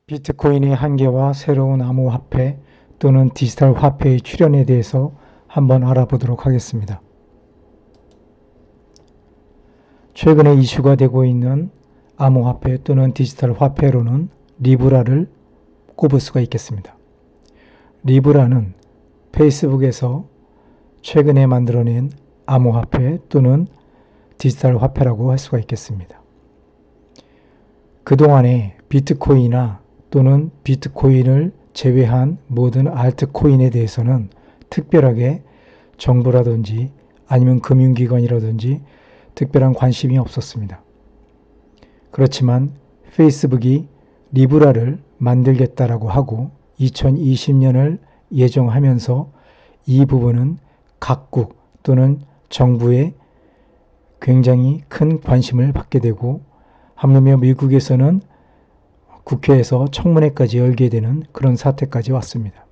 비트코인의 한계와 새로운 암호화폐 또는 디지털 화폐의 출현에 대해서 한번 알아보도록 하겠습니다. 최근에 이슈가 되고 있는 암호화폐 또는 디지털 화폐로는 리브라를 꼽을 수가 있겠습니다. 리브라는 페이스북에서 최근에 만들어낸 암호화폐 또는 디지털 화폐라고 할 수가 있겠습니다. 그동안에 비트코인이나 또는 비트코인을 제외한 모든 알트코인에 대해서는 특별하게 정부라든지 아니면 금융기관이라든지 특별한 관심이 없었습니다. 그렇지만 페이스북이 리브라를 만들겠다라고 하고 2020년을 예정하면서 이 부분은 각국 또는 정부에 굉장히 큰 관심을 받게 되고 하물며 미국에서는 국회에서 청문회까지 열게 되는 그런 사태까지 왔습니다.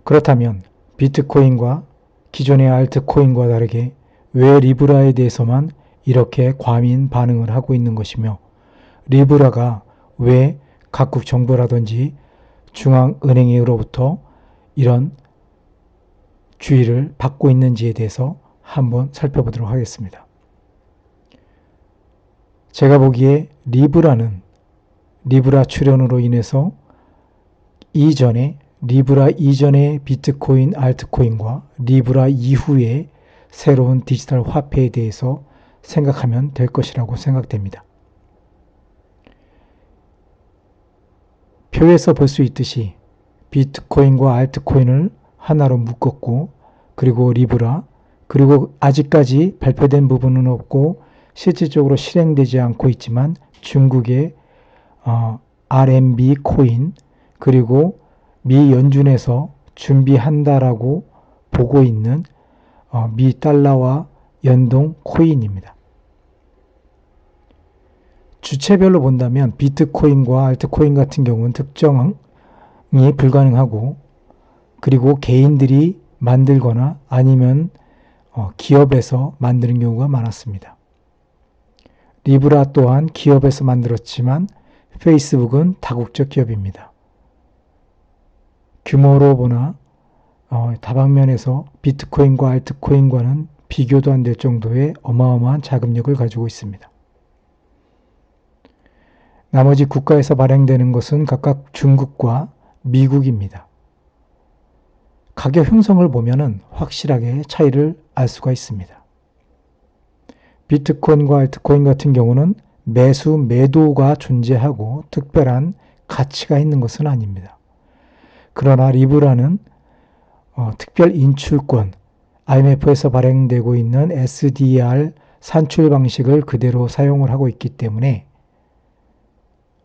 그렇다면 비트코인과 기존의 알트코인과 다르게 왜 리브라에 대해서만 이렇게 과민 반응을 하고 있는 것이며 리브라가 왜 각국 정부라든지 중앙은행으로부터 이런 주의를 받고 있는지에 대해서 한번 살펴보도록 하겠습니다. 제가 보기에 리브라 출현으로 인해서 리브라 이전의 비트코인, 알트코인과 리브라 이후의 새로운 디지털 화폐에 대해서 생각하면 될 것이라고 생각됩니다. 표에서 볼 수 있듯이 비트코인과 알트코인을 하나로 묶었고 그리고 리브라 그리고 아직까지 발표된 부분은 없고 실질적으로 실행되지 않고 있지만 중국의 RMB 코인 그리고 미 연준에서 준비한다라고 보고 있는 미 달러와 연동 코인입니다. 주체별로 본다면 비트코인과 알트코인 같은 경우는 특정이 불가능하고 그리고 개인들이 만들거나 아니면 기업에서 만드는 경우가 많았습니다. 리브라 또한 기업에서 만들었지만 페이스북은 다국적 기업입니다. 규모로 보나 다방면에서 비트코인과 알트코인과는 비교도 안 될 정도의 어마어마한 자금력을 가지고 있습니다. 나머지 국가에서 발행되는 것은 각각 중국과 미국입니다. 가격 형성을 보면 확실하게 차이를 알 수가 있습니다. 비트코인과 알트코인 같은 경우는 매수, 매도가 존재하고 특별한 가치가 있는 것은 아닙니다. 그러나 리브라는 특별 인출권, IMF에서 발행되고 있는 SDR 산출 방식을 그대로 사용을 하고 있기 때문에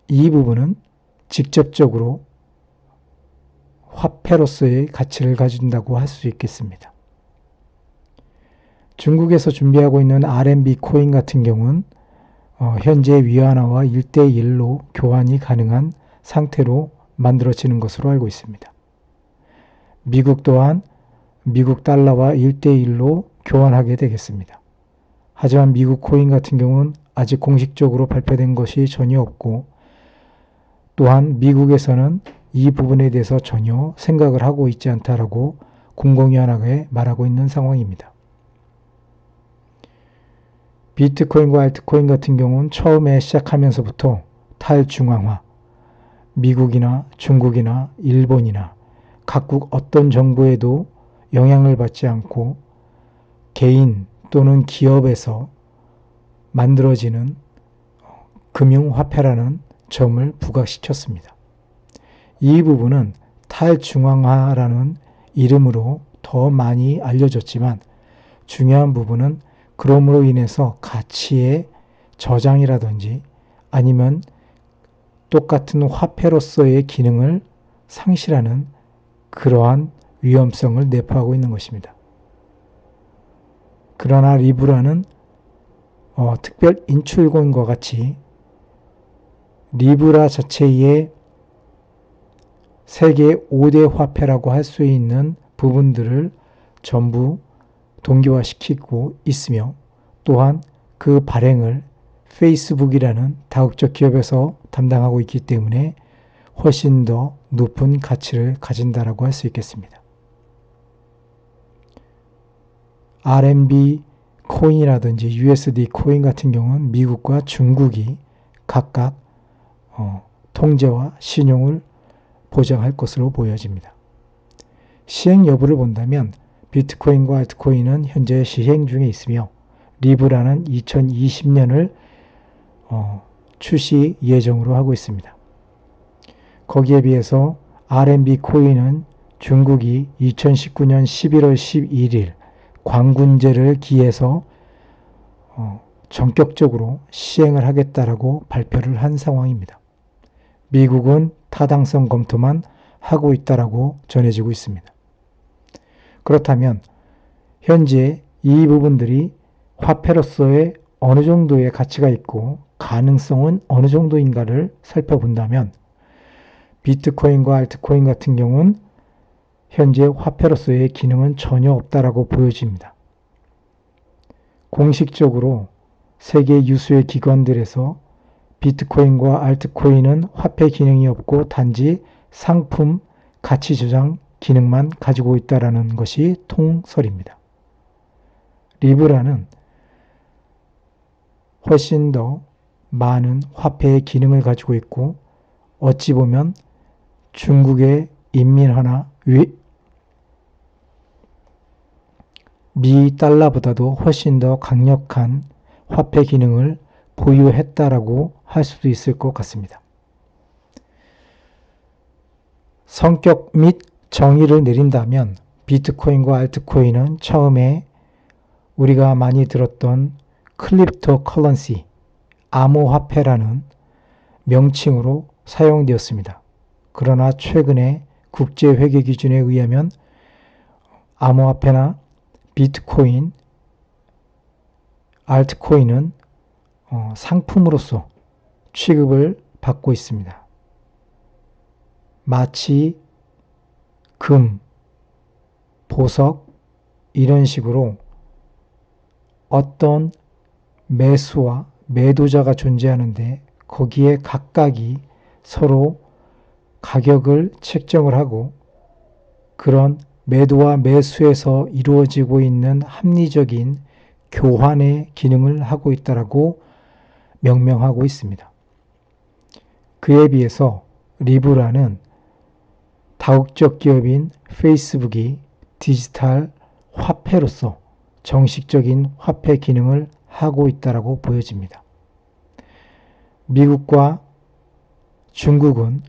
이 부분은 직접적으로 화폐로서의 가치를 가진다고 할 수 있겠습니다. 중국에서 준비하고 있는 RMB 코인 같은 경우는 현재 위안화와 1대1로 교환이 가능한 상태로 만들어지는 것으로 알고 있습니다. 미국 또한 미국 달러와 1대1로 교환하게 되겠습니다. 하지만 미국 코인 같은 경우는 아직 공식적으로 발표된 것이 전혀 없고 또한 미국에서는 이 부분에 대해서 전혀 생각을 하고 있지 않다라고 공공연하게 말하고 있는 상황입니다. 비트코인과 알트코인 같은 경우는 처음에 시작하면서부터 탈중앙화, 미국이나 중국이나 일본이나 각국 어떤 정부에도 영향을 받지 않고 개인 또는 기업에서 만들어지는 금융화폐라는 점을 부각시켰습니다. 이 부분은 탈중앙화라는 이름으로 더 많이 알려졌지만 중요한 부분은 그럼으로 인해서 가치의 저장이라든지 아니면 똑같은 화폐로서의 기능을 상실하는 그러한 위험성을 내포하고 있는 것입니다. 그러나 리브라는 특별 인출권과 같이 리브라 자체의 세계 5대 화폐라고 할 수 있는 부분들을 전부 동기화시키고 있으며 또한 그 발행을 페이스북이라는 다국적 기업에서 담당하고 있기 때문에 훨씬 더 높은 가치를 가진다라고 할 수 있겠습니다. RMB 코인이라든지 USD 코인 같은 경우는 미국과 중국이 각각 통제와 신용을 보장할 것으로 보여집니다. 시행 여부를 본다면 비트코인과 알트코인은 현재 시행 중에 있으며 리브라는 2020년을 출시 예정으로 하고 있습니다. 거기에 비해서 RMB 코인은 중국이 2019년 11월 11일 광군제를 기해서 전격적으로 시행을 하겠다라고 발표를 한 상황입니다. 미국은 타당성 검토만 하고 있다라고 전해지고 있습니다. 그렇다면 현재 이 부분들이 화폐로서의 어느 정도의 가치가 있고 가능성은 어느 정도인가를 살펴본다면 비트코인과 알트코인 같은 경우는 현재 화폐로서의 기능은 전혀 없다라고 보여집니다. 공식적으로 세계 유수의 기관들에서 비트코인과 알트코인은 화폐 기능이 없고 단지 상품 가치 조장 기능만 가지고 있다는 것이 통설입니다. 리브라는 훨씬 더 많은 화폐의 기능을 가지고 있고 어찌 보면 중국의 인민화나 미 달러보다도 훨씬 더 강력한 화폐 기능을 보유했다라고 할 수도 있을 것 같습니다. 성격 및 정의를 내린다면 비트코인과 알트코인은 처음에 우리가 많이 들었던 크립토 커런시, 암호화폐라는 명칭으로 사용되었습니다. 그러나 최근에 국제회계 기준에 의하면 암호화폐나 비트코인, 알트코인은 상품으로서 취급을 받고 있습니다. 마치 금, 보석 이런 식으로 어떤 매수와 매도자가 존재하는데 거기에 각각이 서로 가격을 책정을 하고 그런 매도와 매수에서 이루어지고 있는 합리적인 교환의 기능을 하고 있다라고 명명하고 있습니다. 그에 비해서 리브라는 다국적 기업인 페이스북이 디지털 화폐로서 정식적인 화폐 기능을 하고 있다라고 보여집니다. 미국과 중국은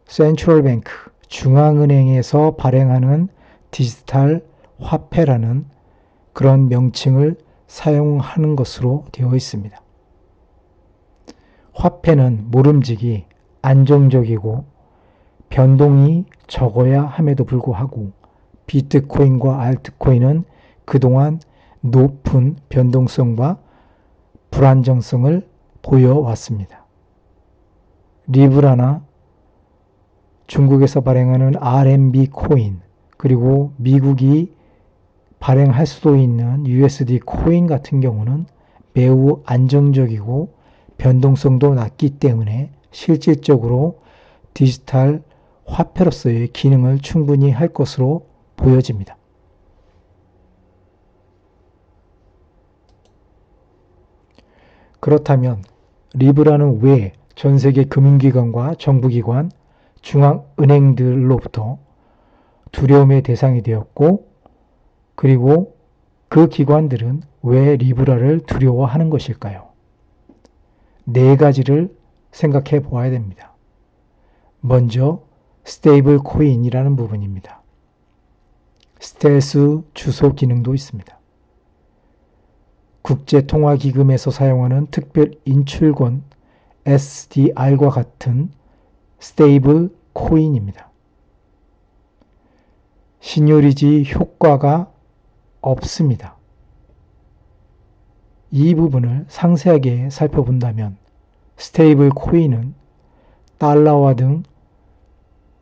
센트럴뱅크, 중앙은행에서 발행하는 디지털 화폐라는 그런 명칭을 사용하는 것으로 되어 있습니다. 화폐는 모름지기 안정적이고 변동이 적어야 함에도 불구하고 비트코인과 알트코인은 그동안 높은 변동성과 불안정성을 보여왔습니다. 리브라나 중국에서 발행하는 RMB 코인 그리고 미국이 발행할 수도 있는 USD 코인 같은 경우는 매우 안정적이고 변동성도 낮기 때문에 실질적으로 디지털 화폐로서의 기능을 충분히 할 것으로 보여집니다. 그렇다면 리브라는 왜 전세계 금융기관과 정부기관, 중앙은행들로부터 두려움의 대상이 되었고 그리고 그 기관들은 왜 리브라를 두려워하는 것일까요? 네 가지를 생각해 보아야 됩니다. 먼저 스테이블 코인이라는 부분입니다. 스텔스 주소 기능도 있습니다. 국제통화기금에서 사용하는 특별 인출권 SDR과 같은 스테이블 코인입니다. 신요리지 효과가 없습니다. 이 부분을 상세하게 살펴본다면 스테이블 코인은 달러화 등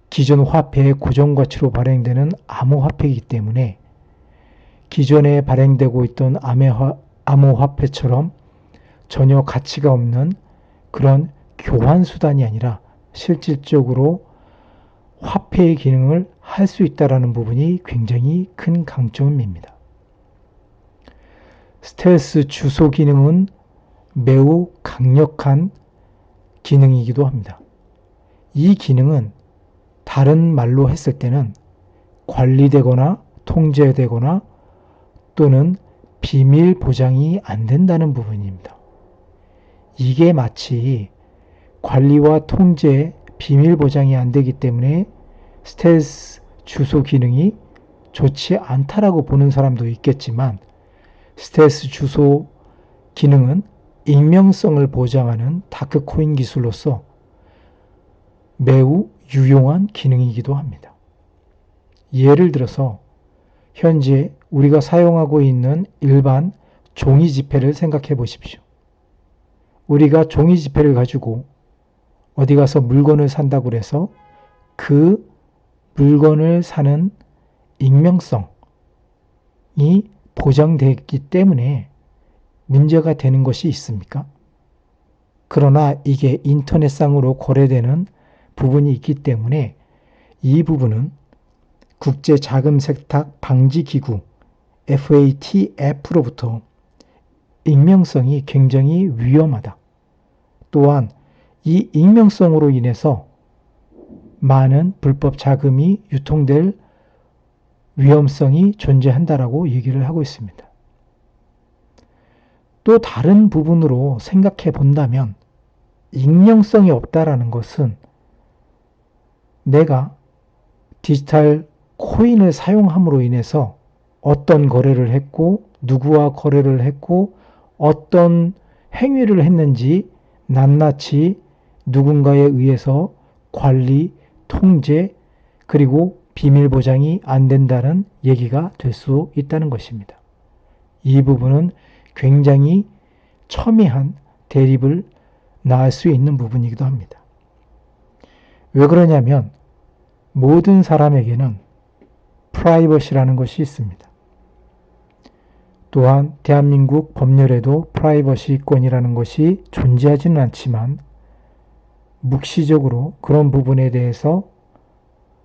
기존 화폐의 고정가치로 발행되는 암호화폐이기 때문에 기존에 발행되고 있던 암호화폐처럼 전혀 가치가 없는 그런 교환 수단이 아니라 실질적으로 화폐의 기능을 할 수 있다는 부분이 굉장히 큰 강점입니다. 스텔스 주소 기능은 매우 강력한 기능이기도 합니다. 이 기능은 다른 말로 했을 때는 관리되거나 통제되거나 또는 비밀 보장이 안 된다는 부분입니다. 이게 마치 관리와 통제, 비밀 보장이 안 되기 때문에 스텔스 주소 기능이 좋지 않다라고 보는 사람도 있겠지만, 스텔스 주소 기능은 익명성을 보장하는 다크코인 기술로서 매우 유용한 기능이기도 합니다. 예를 들어서 현재 우리가 사용하고 있는 일반 종이 지폐를 생각해 보십시오. 우리가 종이 지폐를 가지고 어디 가서 물건을 산다고 해서 그 물건을 사는 익명성이 보장되기 때문에 문제가 되는 것이 있습니까? 그러나 이게 인터넷상으로 거래되는 부분이 있기 때문에 이 부분은 국제자금세탁 방지기구 FATF로부터 익명성이 굉장히 위험하다. 또한 이 익명성으로 인해서 많은 불법 자금이 유통될 위험성이 존재한다라고 얘기를 하고 있습니다. 또 다른 부분으로 생각해 본다면 익명성이 없다라는 것은 내가 디지털 코인을 사용함으로 인해서 어떤 거래를 했고 누구와 거래를 했고 어떤 행위를 했는지 낱낱이 누군가에 의해서 관리, 통제, 그리고 비밀 보장이 안 된다는 얘기가 될 수 있다는 것입니다. 이 부분은 굉장히 첨예한 대립을 낳을 수 있는 부분이기도 합니다. 왜 그러냐면 모든 사람에게는 프라이버시라는 것이 있습니다. 또한 대한민국 법률에도 프라이버시권이라는 것이 존재하지는 않지만 묵시적으로 그런 부분에 대해서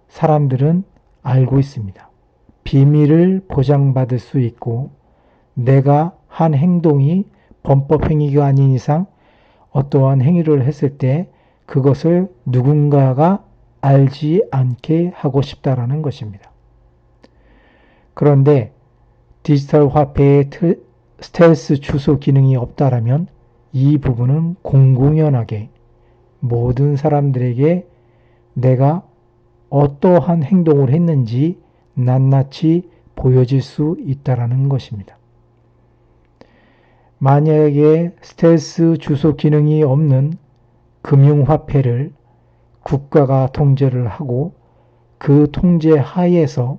사람들은 알고 있습니다. 비밀을 보장받을 수 있고 내가 한 행동이 범법 행위가 아닌 이상 어떠한 행위를 했을 때 그것을 누군가가 알지 않게 하고 싶다라는 것입니다. 그런데 디지털 화폐의 스텔스 주소 기능이 없다라면 이 부분은 공공연하게 모든 사람들에게 내가 어떠한 행동을 했는지 낱낱이 보여질 수 있다라는 것입니다. 만약에 스텔스 주소 기능이 없는 금융화폐를 국가가 통제를 하고 그 통제 하에서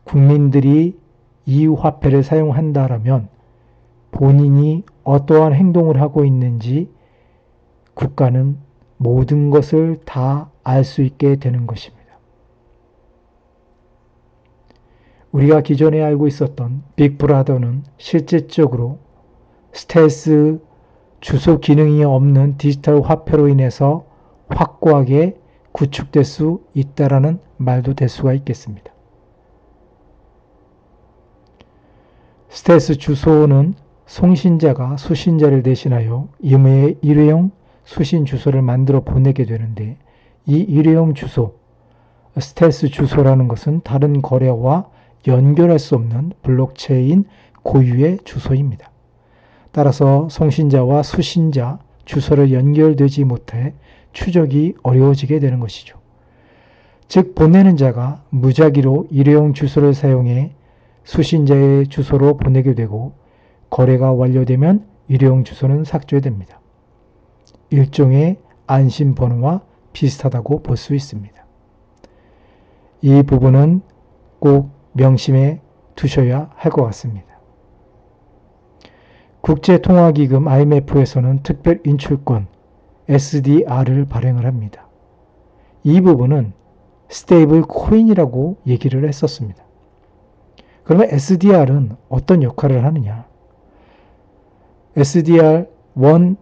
국민들이 이 화폐를 사용한다라면 본인이 어떠한 행동을 하고 있는지 국가는 모든 것을 다 알 수 있게 되는 것입니다. 우리가 기존에 알고 있었던 빅브라더는 실질적으로 스텔스 주소 기능이 없는 디지털 화폐로 인해서 확고하게 구축될 수 있다라는 말도 될 수가 있겠습니다. 스텔스 주소는 송신자가 수신자를 대신하여 일회용 수신 주소를 만들어 보내게 되는데 이 일회용 주소, 스텔스 주소라는 것은 다른 거래와 연결할 수 없는 블록체인 고유의 주소입니다. 따라서 송신자와 수신자 주소를 연결되지 못해 추적이 어려워지게 되는 것이죠. 즉 보내는 자가 무작위로 일회용 주소를 사용해 수신자의 주소로 보내게 되고 거래가 완료되면 일회용 주소는 삭제됩니다. 일종의 안심번호와 비슷하다고 볼 수 있습니다. 이 부분은 꼭 명심해 두셔야 할 것 같습니다. 국제통화기금 IMF에서는 특별인출권 SDR을 발행을 합니다. 이 부분은 스테이블 코인이라고 얘기를 했었습니다. 그러면 SDR은 어떤 역할을 하느냐? SDR 1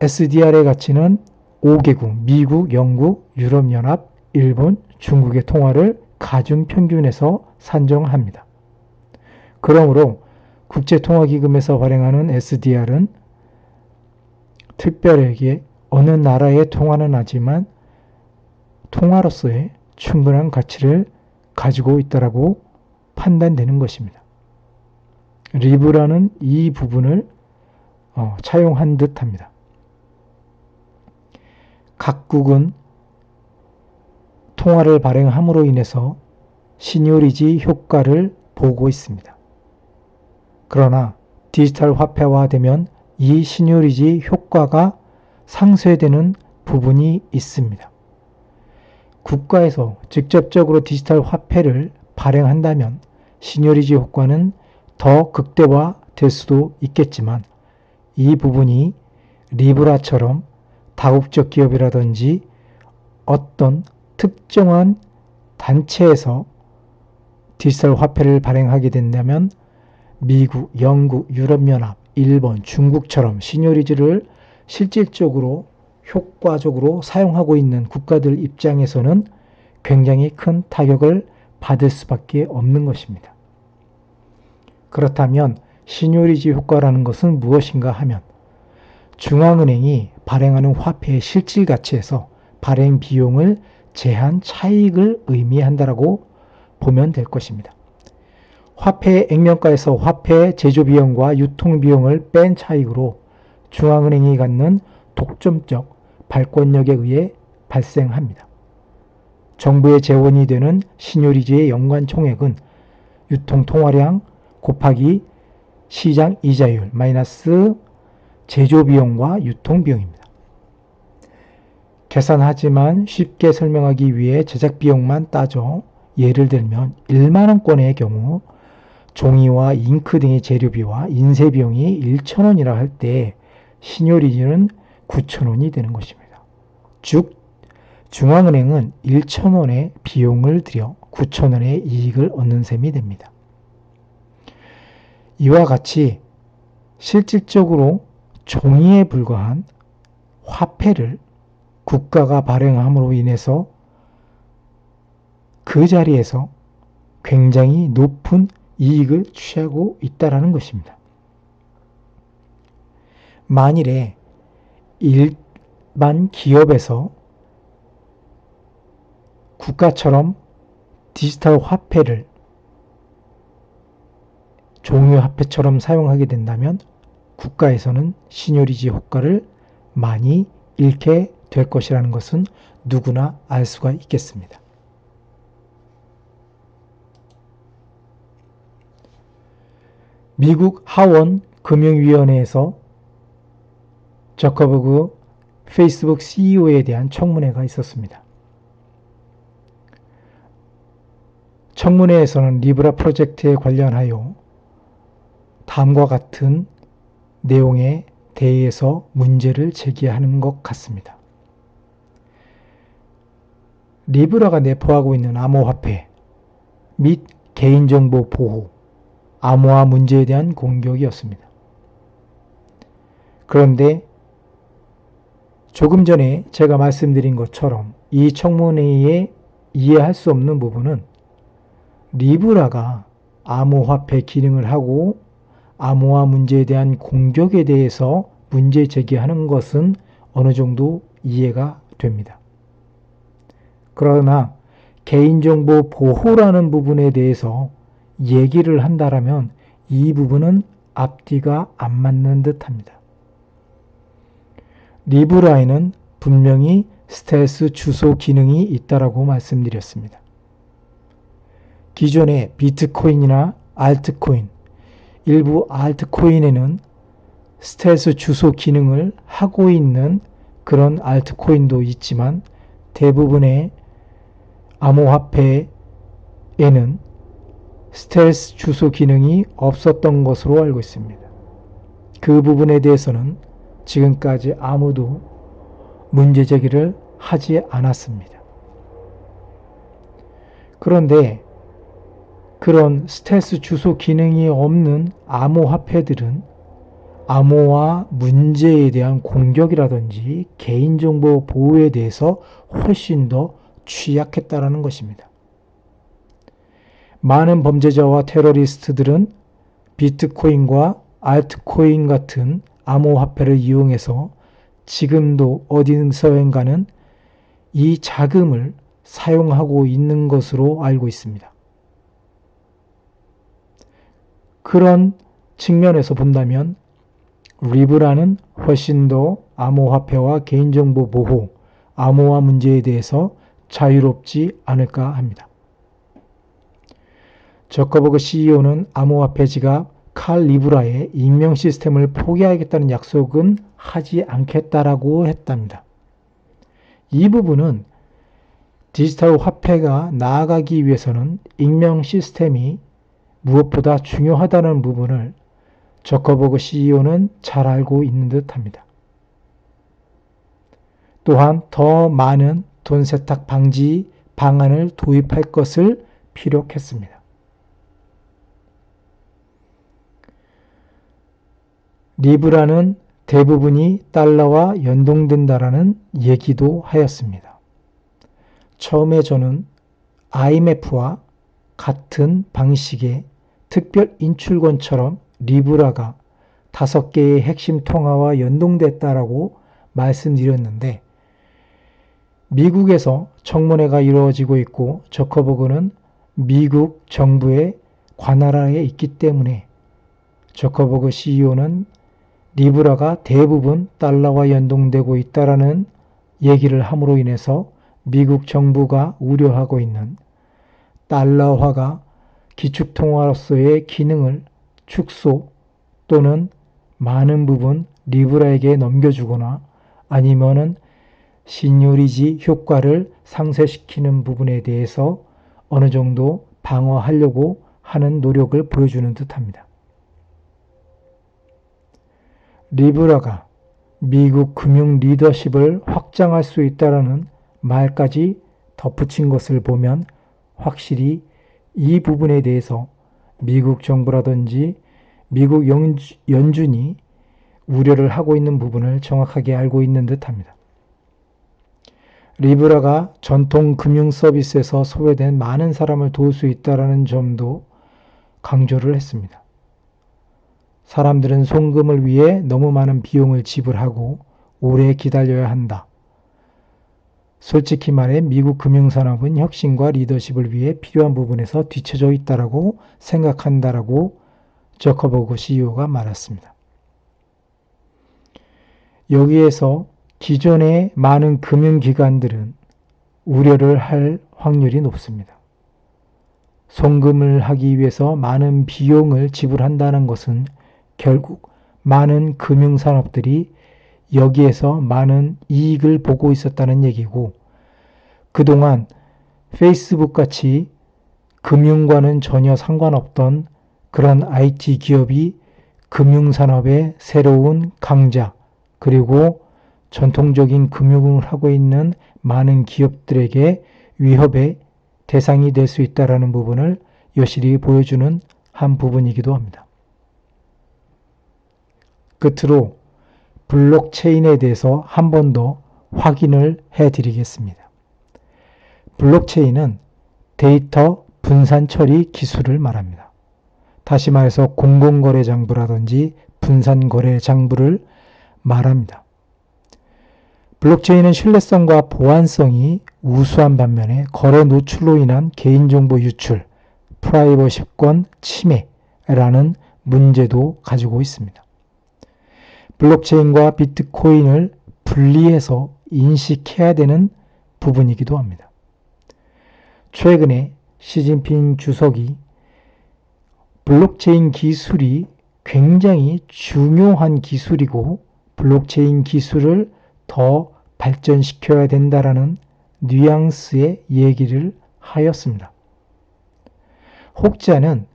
SDR의 가치는 5개국, 미국, 영국, 유럽연합, 일본, 중국의 통화를 가중평균해서 산정합니다. 그러므로 국제통화기금에서 발행하는 SDR은 특별하게 어느 나라의 통화는 하지만 통화로서의 충분한 가치를 가지고 있다고 판단되는 것입니다. 리브라는 이 부분을 차용한 듯 합니다. 각국은 통화를 발행함으로 인해서 시니어리지 효과를 보고 있습니다. 그러나 디지털 화폐화되면 이 시니어리지 효과가 상쇄되는 부분이 있습니다. 국가에서 직접적으로 디지털 화폐를 발행한다면 시니어리지 효과는 더 극대화될 수도 있겠지만 이 부분이 리브라처럼 다국적 기업이라든지 어떤 특정한 단체에서 디지털 화폐를 발행하게 된다면 미국, 영국, 유럽연합, 일본, 중국처럼 시니어리지를 실질적으로 효과적으로 사용하고 있는 국가들 입장에서는 굉장히 큰 타격을 받을 수밖에 없는 것입니다. 그렇다면 시니어리지 효과라는 것은 무엇인가 하면 중앙은행이 발행하는 화폐의 실질 가치에서 발행 비용을 제한 차익을 의미한다라고 보면 될 것입니다. 화폐 액면가에서 화폐 제조 비용과 유통 비용을 뺀 차익으로 중앙은행이 갖는 독점적 발권력에 의해 발생합니다. 정부의 재원이 되는 시니어리지의 연간 총액은 유통 통화량 곱하기 시장 이자율 마이너스 제조 비용과 유통 비용입니다. 계산하지만 쉽게 설명하기 위해 제작 비용만 따져 예를 들면 1만원권의 경우 종이와 잉크 등의 재료비와 인쇄 비용이 1,000원이라 할 때 시니어리지는 9,000원이 되는 것입니다. 즉 중앙은행은 1,000원의 비용을 들여 9,000원의 이익을 얻는 셈이 됩니다. 이와 같이 실질적으로 종이에 불과한 화폐를 국가가 발행함으로 인해서 그 자리에서 굉장히 높은 이익을 취하고 있다는 것입니다. 만일에 일반 기업에서 국가처럼 디지털 화폐를 종이 화폐처럼 사용하게 된다면 국가에서는 시니어리지 효과를 많이 잃게 될 것이라는 것은 누구나 알 수가 있겠습니다. 미국 하원 금융위원회에서 저커버그 페이스북 CEO에 대한 청문회가 있었습니다. 청문회에서는 리브라 프로젝트에 관련하여 다음과 같은 내용에 대해서 문제를 제기하는 것 같습니다. 리브라가 내포하고 있는 암호화폐 및 개인정보 보호, 암호화 문제에 대한 공격이었습니다. 그런데 조금 전에 제가 말씀드린 것처럼 이 청문회에 이해할 수 없는 부분은 리브라가 암호화폐 기능을 하고 암호화 문제에 대한 공격에 대해서 문제 제기하는 것은 어느 정도 이해가 됩니다. 그러나 개인정보 보호라는 부분에 대해서 얘기를 한다면 이 부분은 앞뒤가 안 맞는 듯 합니다. 리브라에는 분명히 스텔스 주소 기능이 있다고 말씀드렸습니다. 기존의 비트코인이나 알트코인, 일부 알트코인에는 스텔스 주소 기능을 하고 있는 그런 알트코인도 있지만 대부분의 암호화폐에는 스텔스 주소 기능이 없었던 것으로 알고 있습니다. 그 부분에 대해서는 지금까지 아무도 문제 제기를 하지 않았습니다. 그런데 그런 스텔스 주소 기능이 없는 암호화폐들은 암호화 문제에 대한 공격이라든지 개인정보 보호에 대해서 훨씬 더 취약했다라는 것입니다. 많은 범죄자와 테러리스트들은 비트코인과 알트코인 같은 암호화폐를 이용해서 지금도 어디서인가는 이 자금을 사용하고 있는 것으로 알고 있습니다. 그런 측면에서 본다면 리브라는 훨씬 더 암호화폐와 개인정보 보호, 암호화 문제에 대해서 자유롭지 않을까 합니다. 저커버그 CEO는 암호화폐 지갑 칼 리브라의 익명 시스템을 포기하겠다는 약속은 하지 않겠다라고 했답니다. 이 부분은 디지털 화폐가 나아가기 위해서는 익명 시스템이 무엇보다 중요하다는 부분을 저커버그 CEO는 잘 알고 있는 듯 합니다. 또한 더 많은 돈 세탁 방지 방안을 도입할 것을 피력했습니다. 리브라는 대부분이 달러와 연동된다라는 얘기도 하였습니다. 처음에 저는 IMF와 같은 방식의 특별 인출권처럼 리브라가 5개의 핵심 통화와 연동됐다라고 말씀드렸는데 미국에서 청문회가 이루어지고 있고 저커버그는 미국 정부의 관할하에 있기 때문에 저커버그 CEO는 리브라가 대부분 달러와 연동되고 있다라는 얘기를 함으로 인해서 미국 정부가 우려하고 있는 달러화가 기축통화로서의 기능을 축소 또는 많은 부분 리브라에게 넘겨주거나 아니면은 시뇨리지 효과를 상쇄시키는 부분에 대해서 어느 정도 방어하려고 하는 노력을 보여주는 듯합니다. 리브라가 미국 금융 리더십을 확장할 수 있다는 말까지 덧붙인 것을 보면 확실히 이 부분에 대해서 미국 정부라든지 미국 연준이 우려를 하고 있는 부분을 정확하게 알고 있는 듯합니다. 리브라가 전통 금융 서비스에서 소외된 많은 사람을 도울 수 있다는 점도 강조를 했습니다. 사람들은 송금을 위해 너무 많은 비용을 지불하고 오래 기다려야 한다. 솔직히 말해 미국 금융산업은 혁신과 리더십을 위해 필요한 부분에서 뒤처져 있다라고 생각한다라고 저커버그 CEO가 말했습니다. 여기에서 기존의 많은 금융기관들은 우려를 할 확률이 높습니다. 송금을 하기 위해서 많은 비용을 지불한다는 것은 결국 많은 금융산업들이 여기에서 많은 이익을 보고 있었다는 얘기고 그동안 페이스북같이 금융과는 전혀 상관없던 그런 IT 기업이 금융산업의 새로운 강자 그리고 전통적인 금융을 하고 있는 많은 기업들에게 위협의 대상이 될 수 있다는 부분을 여실히 보여주는 한 부분이기도 합니다. 끝으로 블록체인에 대해서 한 번 더 확인을 해드리겠습니다. 블록체인은 데이터 분산 처리 기술을 말합니다. 다시 말해서 공공거래 장부라든지 분산거래 장부를 말합니다. 블록체인은 신뢰성과 보안성이 우수한 반면에 거래 노출로 인한 개인정보 유출, 프라이버시권 침해라는 문제도 가지고 있습니다. 블록체인과 비트코인을 분리해서 인식해야 되는 부분이기도 합니다. 최근에 시진핑 주석이 블록체인 기술이 굉장히 중요한 기술이고 블록체인 기술을 더 발전시켜야 된다라는 뉘앙스의 얘기를 하였습니다. 혹자는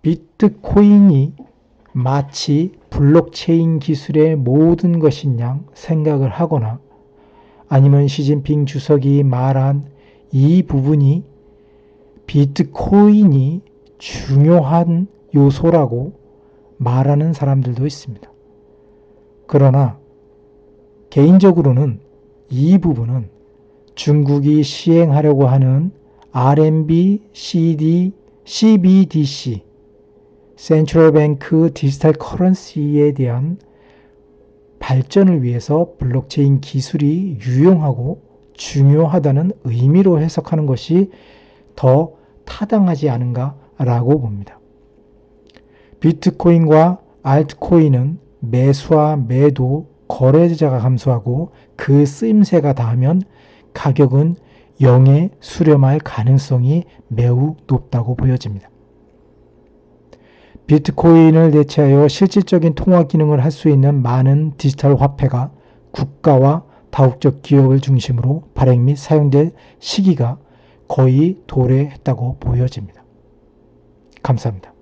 비트코인이 마치 블록체인 기술의 모든 것인 양 생각을 하거나 아니면 시진핑 주석이 말한 이 부분이 비트코인이 중요한 요소라고 말하는 사람들도 있습니다. 그러나 개인적으로는 이 부분은 중국이 시행하려고 하는 RMB, CBDC, Central Bank 디지털 커런시에 대한 발전을 위해서 블록체인 기술이 유용하고 중요하다는 의미로 해석하는 것이 더 타당하지 않은가라고 봅니다. 비트코인과 알트코인은 매수와 매도, 거래자가 감소하고 그 쓰임새가 닿으면 가격은 0에 수렴할 가능성이 매우 높다고 보여집니다. 비트코인을 대체하여 실질적인 통화 기능을 할 수 있는 많은 디지털 화폐가 국가와 다국적 기업을 중심으로 발행 및 사용될 시기가 거의 도래했다고 보여집니다. 감사합니다.